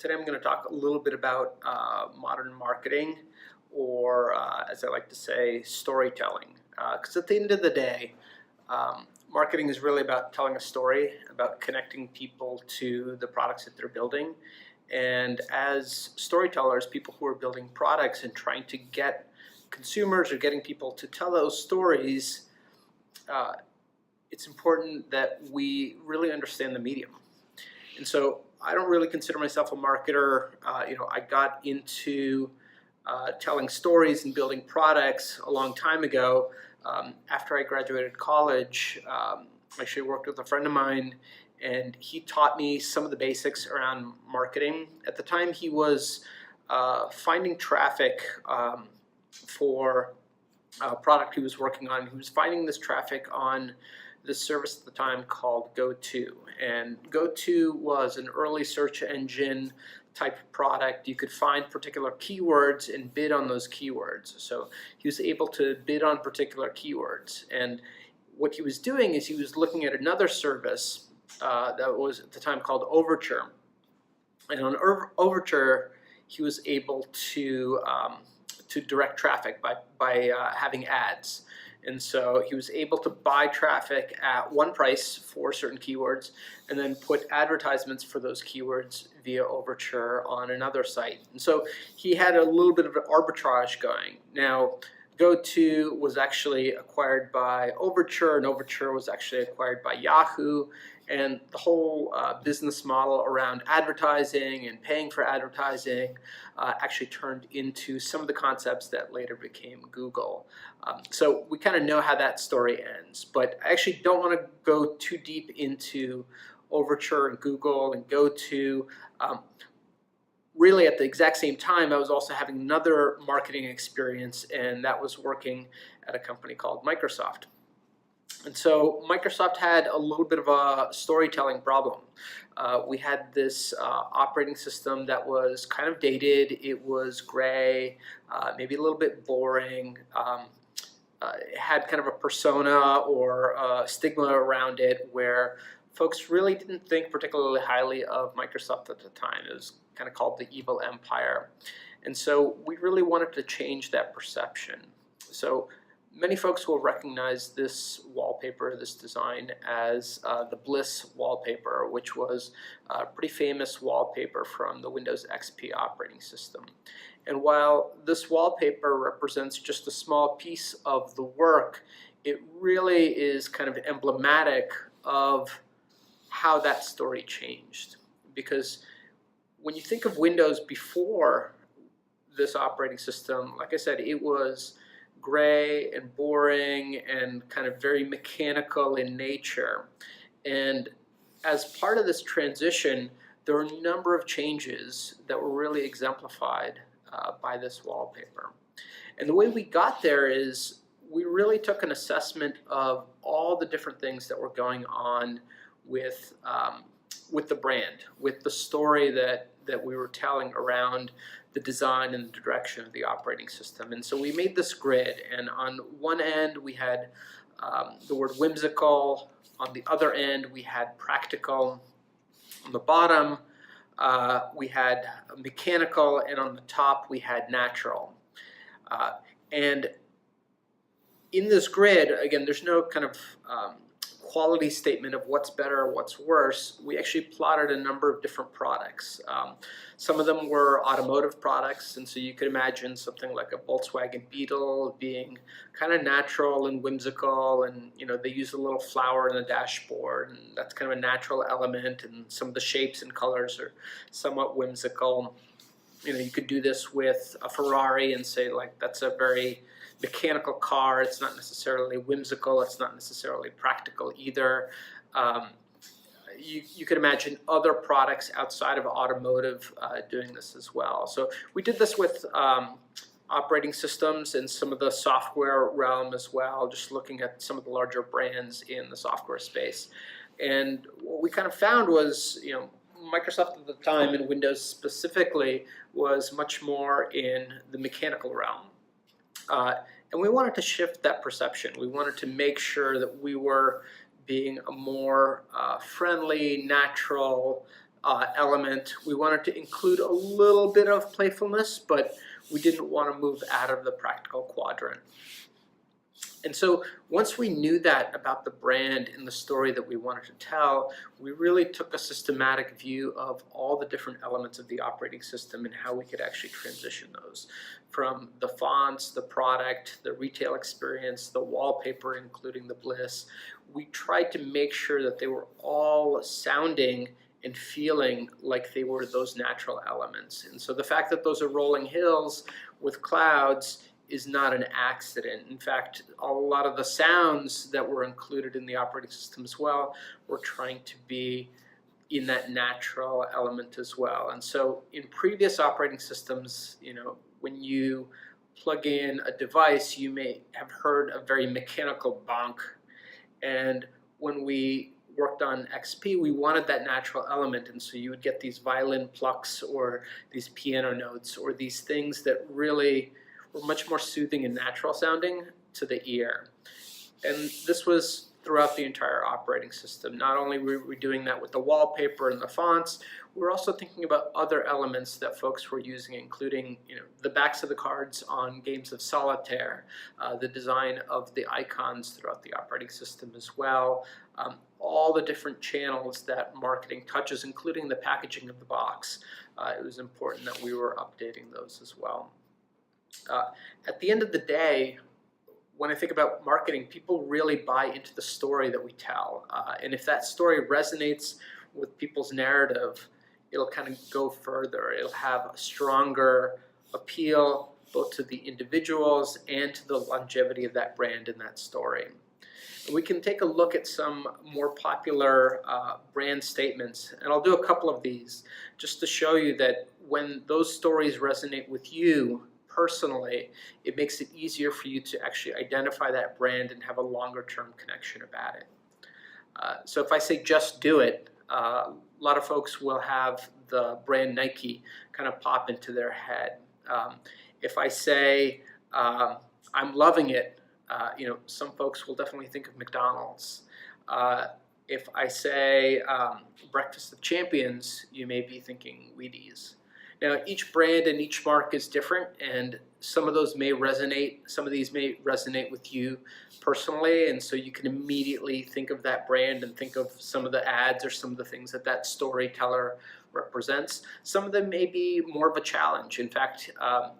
Today I'm going to talk a little bit about modern marketing, or as I like to say, storytelling. Because at the end of the day, marketing is really about telling a story, about connecting people to the products that they're building. And as storytellers, people who are building products and trying to get consumers or getting people to tell those stories, it's important that we really understand the medium. And so I don't really consider myself a marketer. I got into telling stories and building products a long time ago. After I graduated college, I actually worked with a friend of mine, and he taught me some of the basics around marketing. At the time, he was finding traffic for a product he was working on. He was finding this traffic on this service at the time called GoTo. And GoTo was an early search engine type of product. You could find particular keywords and bid on those keywords. So he was able to bid on particular keywords. And what he was doing is he was looking at another service that was at the time called Overture. And on Overture, he was able to direct traffic by having ads. And so he was able to buy traffic at one price for certain keywords and then put advertisements for those keywords via Overture on another site. And so he had a little bit of an arbitrage going. Now, GoTo was actually acquired by Overture, and Overture was actually acquired by Yahoo. And the whole business model around advertising and paying for advertising actually turned into some of the concepts that later became Google. So we kind of know how that story ends, but I actually don't want to go too deep into Overture and Google and GoTo. Really, at the exact same time, I was also having another marketing experience, and that was working at a company called Microsoft. And so Microsoft had a little bit of a storytelling problem. We had this operating system that was kind of dated. It was gray, maybe a little bit boring. It had kind of a persona or a stigma around it where folks really didn't think particularly highly of Microsoft at the time. It was kind of called the evil empire. And so we really wanted to change that perception. So many folks will recognize this wallpaper, this design, as the Bliss Wallpaper, which was a pretty famous wallpaper from the Windows XP operating system. And while this wallpaper represents just a small piece of the work, it really is kind of emblematic of how that story changed. Because when you think of Windows before this operating system, like I said, it was gray and boring and kind of very mechanical in nature. And as part of this transition, there were a number of changes that were really exemplified by this wallpaper. And the way we got there is we really took an assessment of all the different things that were going on with the brand, with the story that we were telling around the design and the direction of the operating system. And so we made this grid, and on one end we had the word whimsical, on the other end we had practical, on the bottom we had mechanical, and on the top we had natural. And in this grid, again, there's no kind of quality statement of what's better or what's worse. We actually plotted a number of different products. Some of them were automotive products, and so you could imagine something like a Volkswagen Beetle being kind of natural and whimsical, and they use a little flower in the dashboard, and that's kind of a natural element, and some of the shapes and colors are somewhat whimsical. You could do this with a Ferrari and say, like, that's a very mechanical car. It's not necessarily whimsical. It's not necessarily practical either. You could imagine other products outside of automotive doing this as well. So we did this with operating systems and some of the software realm as well, just looking at some of the larger brands in the software space. And what we kind of found was, Microsoft at the time, and Windows specifically, was much more in the mechanical realm. And we wanted to shift that perception. We wanted to make sure that we were being a more friendly, natural, element. We wanted to include a little bit of playfulness, but we didn't want to move out of the practical quadrant. And so once we knew that about the brand and the story that we wanted to tell, we really took a systematic view of all the different elements of the operating system and how we could actually transition those. From the fonts, the product, the retail experience, the wallpaper, including the Bliss, we tried to make sure that they were all sounding and feeling like they were those natural elements. And so the fact that those are rolling hills with clouds is not an accident. In fact, a lot of the sounds that were included in the operating system as well were trying to be in that natural element as well. And so in previous operating systems, when you plug in a device, you may have heard a very mechanical bonk. And when we worked on XP, we wanted that natural element, and so you would get these violin plucks or these piano notes or these things that really were much more soothing and natural sounding to the ear. And this was throughout the entire operating system. Not only were we doing that with the wallpaper and the fonts, we're also thinking about other elements that folks were using, including the backs of the cards on games of solitaire, the design of the icons throughout the operating system as well, all the different channels that marketing touches, including the packaging of the box. It was important that we were updating those as well. At the end of the day, when I think about marketing, people really buy into the story that we tell. And if that story resonates with people's narrative, it'll kind of go further. It'll have a stronger appeal both to the individuals and to the longevity of that brand and that story. And we can take a look at some more popular brand statements, and I'll do a couple of these just to show you that when those stories resonate with you personally, it makes it easier for you to actually identify that brand and have a longer term connection about it. So if I say just do it, a lot of folks will have the brand Nike kind of pop into their head. If I say I'm loving it, some folks will definitely think of McDonald's. If I say Breakfast of Champions, you may be thinking Wheaties. Now, each brand and each mark is different, and some of those may resonate, some of these may resonate with you personally, and so you can immediately think of that brand and think of some of the ads or some of the things that that storyteller represents. Some of them may be more of a challenge. In fact,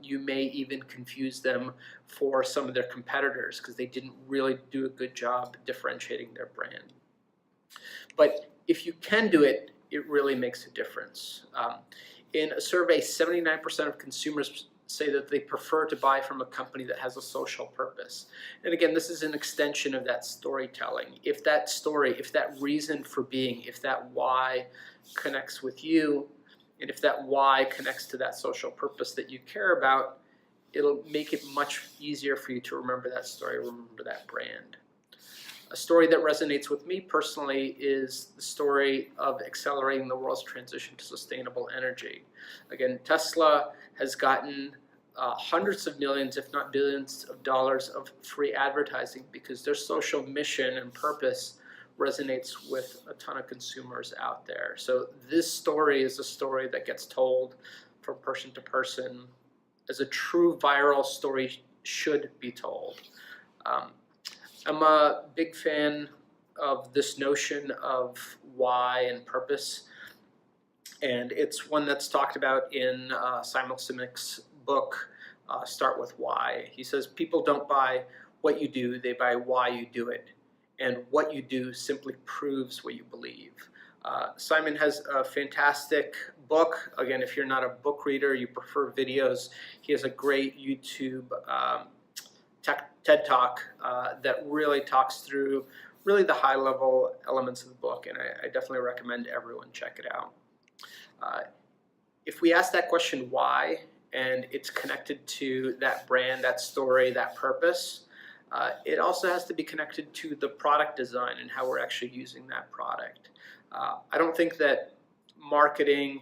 you may even confuse them for some of their competitors because they didn't really do a good job differentiating their brand. But if you can do it, it really makes a difference. In a survey, 79% of consumers say that they prefer to buy from a company that has a social purpose. And again, this is an extension of that storytelling. If that story, if that reason for being, if that why connects with you, and if that why connects to that social purpose that you care about, it'll make it much easier for you to remember that story, remember that brand. A story that resonates with me personally is the story of accelerating the world's transition to sustainable energy. Again, Tesla has gotten hundreds of millions, if not billions of dollars of free advertising because their social mission and purpose resonates with a ton of consumers out there. So this story is a story that gets told from person to person as a true viral story should be told. I'm a big fan of this notion of why and purpose, and it's one that's talked about in Simon Sinek's book, Start With Why. He says, people don't buy what you do, they buy why you do it, and what you do simply proves what you believe. Simon has a fantastic book. Again, if you're not a book reader, you prefer videos, he has a great YouTube TED Talk that really talks through really the high-level elements of the book, and I definitely recommend everyone check it out. If we ask that question why, and it's connected to that brand, that story, that purpose, it also has to be connected to the product design and how we're actually using that product. I don't think that marketing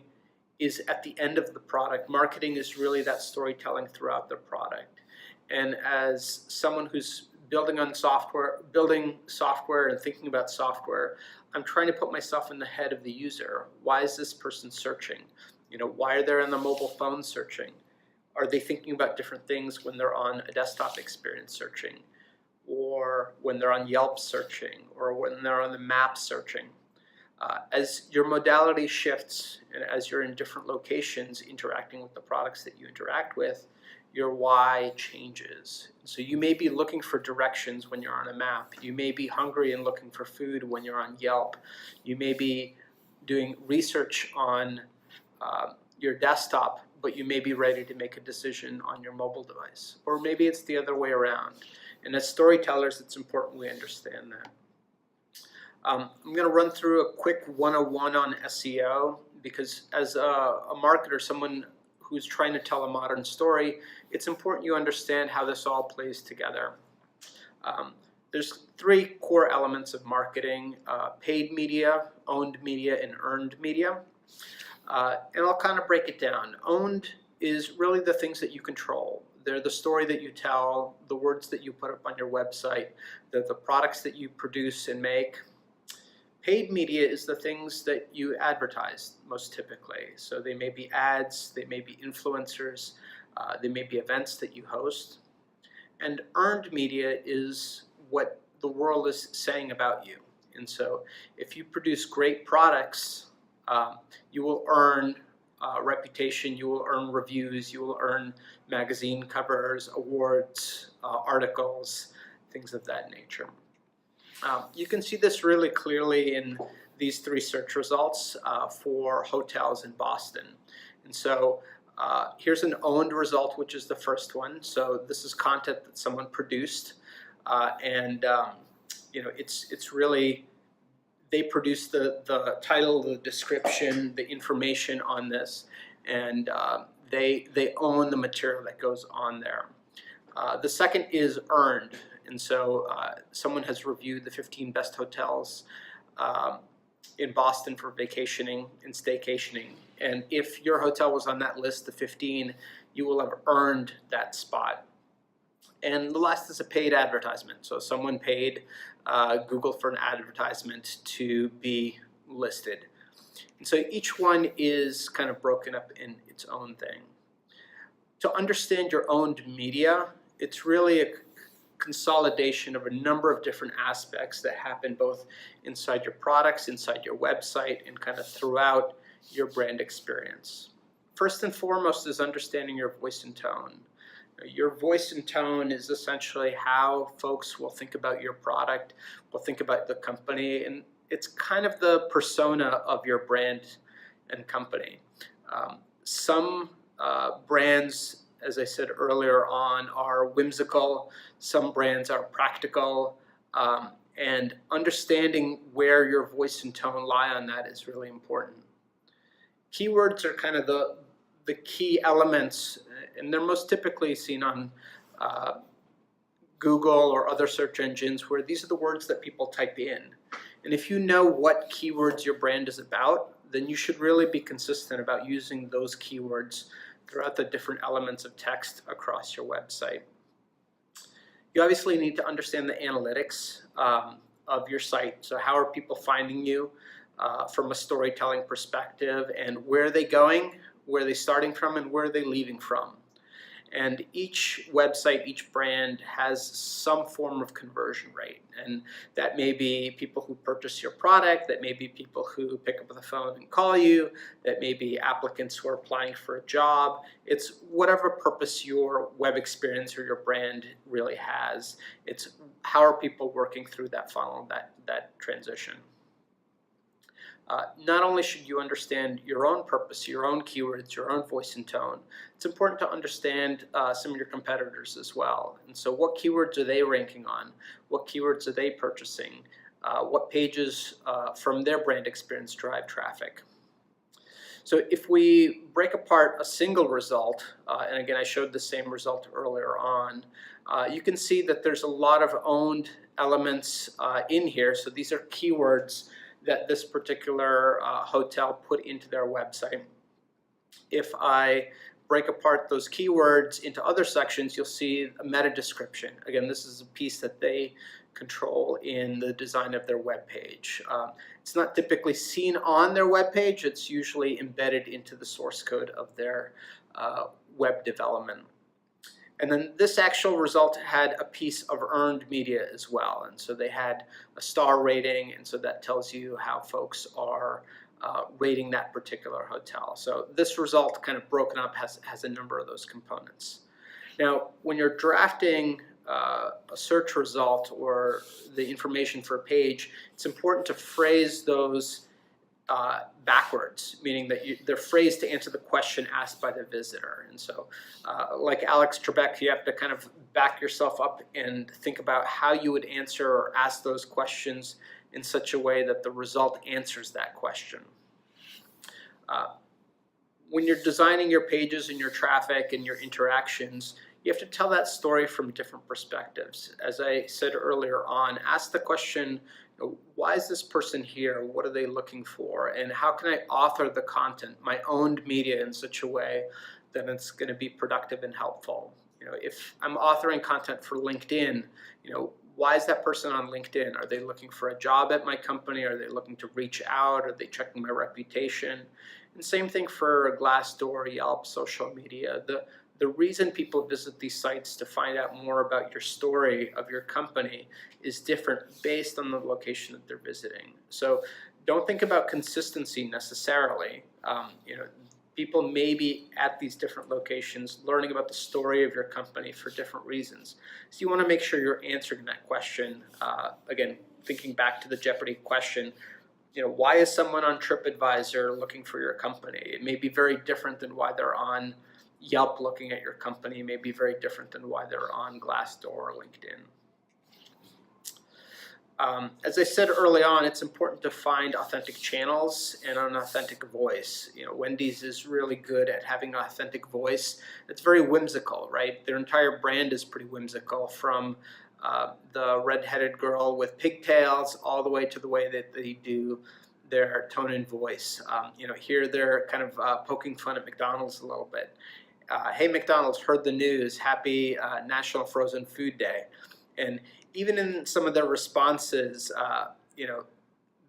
is at the end of the product. Marketing is really that storytelling throughout the product. And as someone who's building software and thinking about software, I'm trying to put myself in the head of the user. Why is this person searching? Why are they on the mobile phone searching? Are they thinking about different things when they're on a desktop experience searching, or when they're on Yelp searching, or when they're on the map searching? As your modality shifts and as you're in different locations interacting with the products that you interact with, your why changes. So you may be looking for directions when you're on a map. You may be hungry and looking for food when you're on Yelp. You may be doing research on your desktop, but you may be ready to make a decision on your mobile device. Or maybe it's the other way around. And as storytellers, it's important we understand that. I'm going to run through a quick 101 on SEO, because as a marketer, someone who's trying to tell a modern story, it's important you understand how this all plays together. There's three core elements of marketing: paid media, owned media, and earned media. And I'll kind of break it down. Owned is really the things that you control. They're the story that you tell, the words that you put up on your website, the products that you produce and make. Paid media is the things that you advertise most typically. So they may be ads, they may be influencers, they may be events that you host. And earned media is what the world is saying about you. And so if you produce great products, you will earn reputation, you will earn reviews, you will earn magazine covers, awards, articles, things of that nature. You can see this really clearly in these three search results for hotels in Boston. And so here's an owned result, which is the first one. So this is content that someone produced, it's really, they produce the title, the description, the information on this, and they own the material that goes on there. The second is earned. And so someone has reviewed the 15 best hotels in Boston for vacationing and staycationing. And if your hotel was on that list of 15, you will have earned that spot. And the last is a paid advertisement. So someone paid Google for an advertisement to be listed. And so each one is kind of broken up in its own thing. To understand your owned media, it's really a consolidation of a number of different aspects that happen both inside your products, inside your website, and kind of throughout your brand experience. First and foremost is understanding your voice and tone. Your voice and tone is essentially how folks will think about your product, will think about the company, and it's kind of the persona of your brand and company. Some brands, as I said earlier on, are whimsical. Some brands are practical. And understanding where your voice and tone lie on that is really important. Keywords are kind of the key elements, and they're most typically seen on Google or other search engines, where these are the words that people type in. And if you know what keywords your brand is about, then you should really be consistent about using those keywords throughout the different elements of text across your website. You obviously need to understand the analytics of your site. So how are people finding you from a storytelling perspective, and where are they going, where are they starting from, and where are they leaving from? And each website, each brand has some form of conversion rate. And that may be people who purchase your product, that may be people who pick up the phone and call you, that may be applicants who are applying for a job. It's whatever purpose your web experience or your brand really has. It's how are people working through that funnel, that transition. Not only should you understand your own purpose, your own keywords, your own voice and tone, it's important to understand some of your competitors as well. And so what keywords are they ranking on? What keywords are they purchasing? What pages from their brand experience drive traffic? So if we break apart a single result, and again I showed the same result earlier on, you can see that there's a lot of owned elements in here. So these are keywords that this particular hotel put into their website. If I break apart those keywords into other sections, you'll see a meta description. Again, this is a piece that they control in the design of their web page. It's not typically seen on their web page. It's usually embedded into the source code of their web development. And then this actual result had a piece of earned media as well. And so they had a star rating, and so that tells you how folks are rating that particular hotel. So this result, kind of broken up, has a number of those components. Now, when you're drafting a search result or the information for a page, it's important to phrase those backwards, meaning that they're phrased to answer the question asked by the visitor. And so, like Alex Trebek, you have to kind of back yourself up and think about how you would answer or ask those questions in such a way that the result answers that question. When you're designing your pages and your traffic and your interactions, you have to tell that story from different perspectives. As I said earlier on, ask the question, why is this person here? What are they looking for? And how can I author the content, my owned media, in such a way that it's going to be productive and helpful? If I'm authoring content for LinkedIn, why is that person on LinkedIn? Are they looking for a job at my company? Are they looking to reach out? Are they checking my reputation? And same thing for Glassdoor, Yelp, social media. The reason people visit these sites to find out more about your story of your company is different based on the location that they're visiting. So don't think about consistency necessarily. People may be at these different locations learning about the story of your company for different reasons. So you want to make sure you're answering that question. Again, thinking back to the Jeopardy question, why is someone on TripAdvisor looking for your company? It may be very different than why they're on Yelp looking at your company. May be very different than why they're on Glassdoor or LinkedIn. As I said early on, it's important to find authentic channels and an authentic voice. Wendy's is really good at having an authentic voice. It's very whimsical, right? Their entire brand is pretty whimsical, from the red-headed girl with pigtails all the way to the way that they do their tone and voice. Here they're kind of poking fun at McDonald's a little bit. Hey, McDonald's, heard the news. Happy National Frozen Food Day. And even in some of their responses,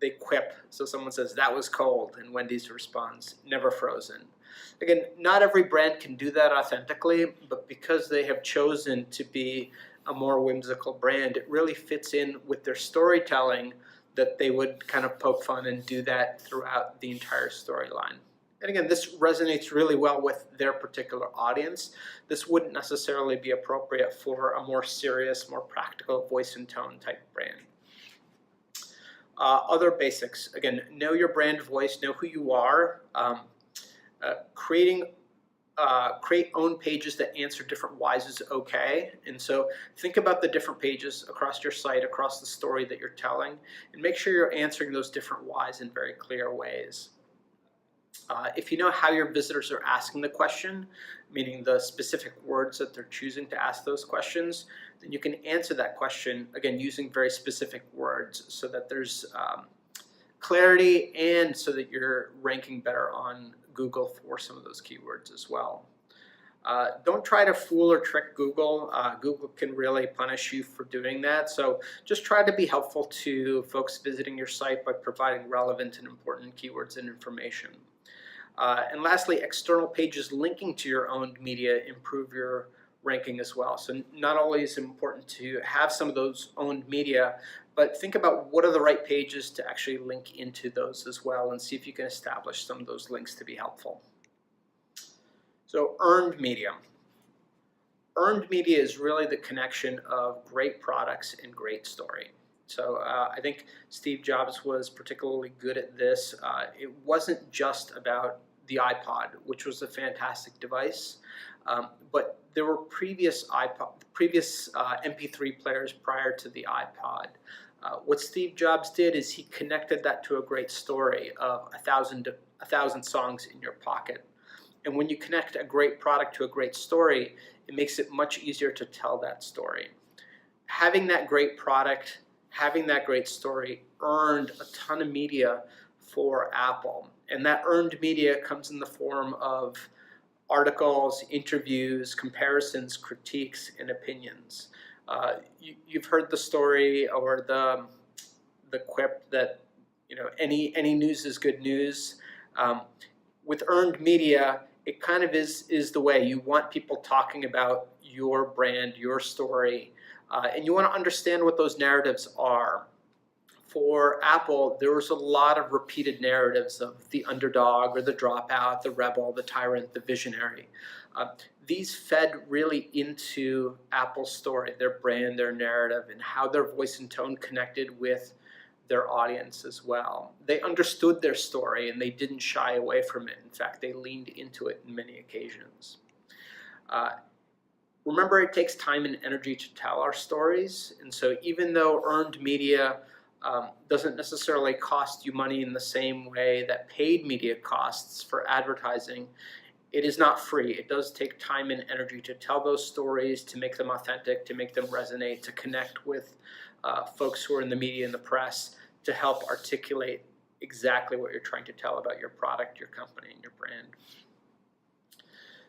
they quip. So someone says, that was cold, and Wendy's responds, never frozen. Again, not every brand can do that authentically, but because they have chosen to be a more whimsical brand, it really fits in with their storytelling that they would kind of poke fun and do that throughout the entire storyline. And again, this resonates really well with their particular audience. This wouldn't necessarily be appropriate for a more serious, more practical voice and tone type brand. Other basics, again, know your brand voice, know who you are. Create own pages that answer different whys is okay. And so think about the different pages across your site, across the story that you're telling, and make sure you're answering those different whys in very clear ways. If you know how your visitors are asking the question, meaning the specific words that they're choosing to ask those questions, then you can answer that question, again, using very specific words so that there's clarity and so that you're ranking better on Google for some of those keywords as well. Don't try to fool or trick Google. Google can really punish you for doing that. So just try to be helpful to folks visiting your site by providing relevant and important keywords and information. And lastly, external pages linking to your own media improve your ranking as well. So not only is it important to have some of those owned media, but think about what are the right pages to actually link into those as well, and see if you can establish some of those links to be helpful. So earned media. Earned media is really the connection of great products and great story. So I think Steve Jobs was particularly good at this. It wasn't just about the iPod, which was a fantastic device, but there were previous MP3 players prior to the iPod. What Steve Jobs did is he connected that to a great story of 1,000 songs in your pocket. And when you connect a great product to a great story, it makes it much easier to tell that story. Having that great product, having that great story earned a ton of media for Apple. And that earned media comes in the form of articles, interviews, comparisons, critiques, and opinions. You've heard the story or the quip that any news is good news. With earned media, it kind of is the way. You want people talking about your brand, your story, and you want to understand what those narratives are. For Apple, there was a lot of repeated narratives of the underdog or the dropout, the rebel, the tyrant, the visionary. These fed really into Apple's story, their brand, their narrative, and how their voice and tone connected with their audience as well. They understood their story and they didn't shy away from it. In fact, they leaned into it in many occasions. Remember, it takes time and energy to tell our stories, and so even though earned media doesn't necessarily cost you money in the same way that paid media costs for advertising, it is not free. It does take time and energy to tell those stories, to make them authentic, to make them resonate, to connect with folks who are in the media and the press, to help articulate exactly what you're trying to tell about your product, your company, and your brand.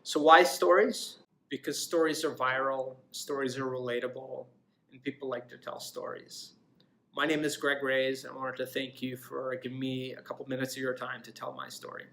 So why stories? Because stories are viral, stories are relatable, and people like to tell stories. My name is Raiz, and I wanted to thank you for giving me a couple minutes of your time to tell my story.